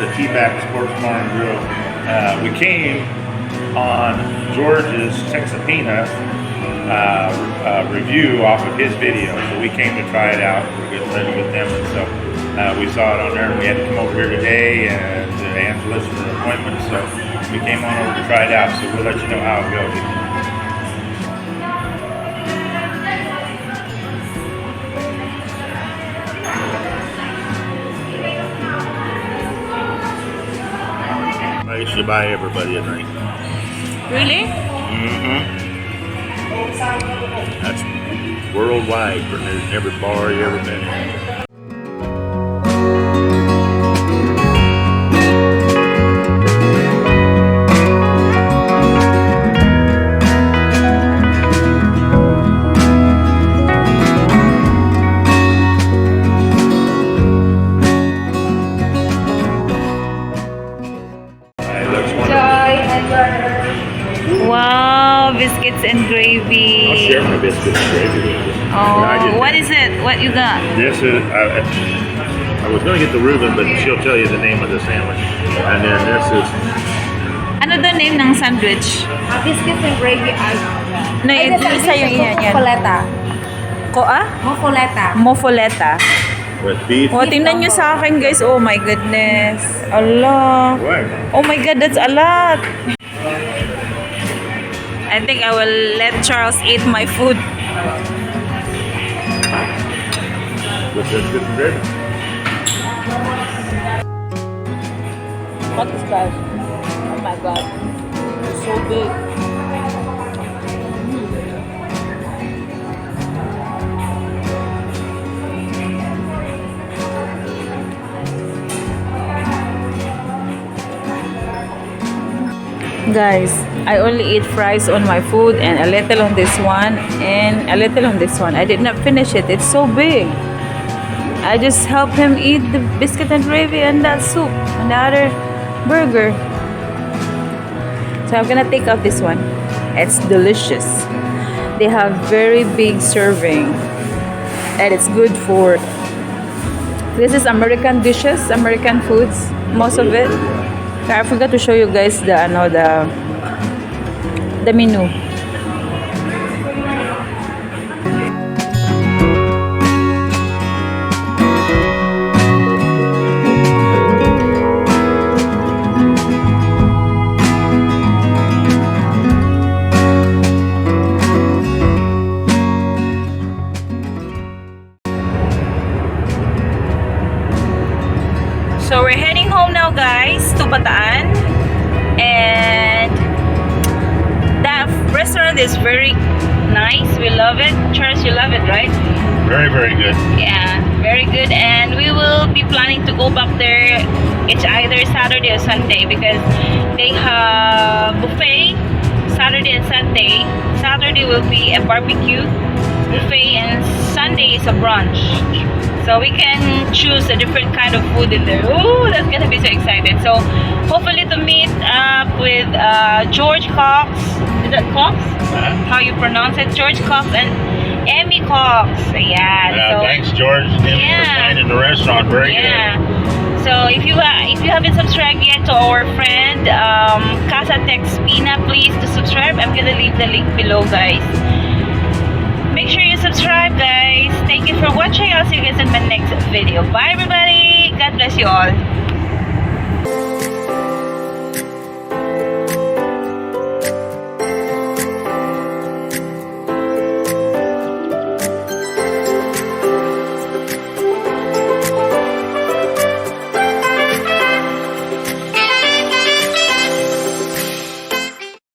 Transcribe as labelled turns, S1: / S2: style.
S1: the Tbacks Sports Bar and Grill. We came on George's Texpina review off of his video, so we came to try it out. We're getting ready with them, and so we saw it on there, and we had to come over here today and Angelic for an appointment, so we came on over to try it out. So we'll let you know how it goes. I should buy everybody a drink.
S2: Really?
S1: That's worldwide for every bar you ever been in.
S2: Wow, biscuits and gravy.
S1: I'll share my biscuits and gravy with you.
S2: Oh, what is it? What you got?
S1: This is, I was going to get the Reuben, but she'll tell you the name of the sandwich. And then this is...
S2: Ano the name ng sandwich?
S3: Biscuits and gravy.
S2: No, isa yung yan.
S3: Mofoleta.
S2: Mofoleta.
S3: Mofoleta.
S2: Mofoleta.
S1: With beef.
S2: Oh, tingnan nyo sa akin, guys. Oh my goodness. Allah.
S1: What?
S2: Oh my God, that's a lot. I think I will let Charles eat my food.
S1: With biscuits and gravy.
S2: What is that? Oh my God. It's so big. Guys, I only eat fries on my food and a little on this one and a little on this one. I did not finish it. It's so big. I just helped him eat the biscuit and gravy and that soup and the other burger. So I'm gonna take out this one. It's delicious. They have very big serving and it's good for... This is American dishes, American foods, most of it. I forgot to show you guys the menu. So we're heading home now, guys, to Bataan, and that restaurant is very nice. We love it. Charles, you love it, right?
S1: Very, very good.
S2: Yeah, very good. And we will be planning to go back there. It's either Saturday or Sunday because they have buffet Saturday and Sunday. Saturday will be a barbecue buffet and Sunday is a brunch. So we can choose a different kind of food in there. Oh, that's gonna be so excited. So hopefully to meet up with George Cox. Is that Cox? How you pronounce it? George Cox and Emmy Cox. Yeah. So,
S1: thanks, George. For finding the restaurant. Very good.
S2: So if you haven't subscribed yet to our friend Casa Texpina, please to subscribe. I'm gonna leave the link below, guys. Make sure you subscribe, guys. Thank you for watching. I'll see you guys in my next video. Bye, everybody. God bless you all.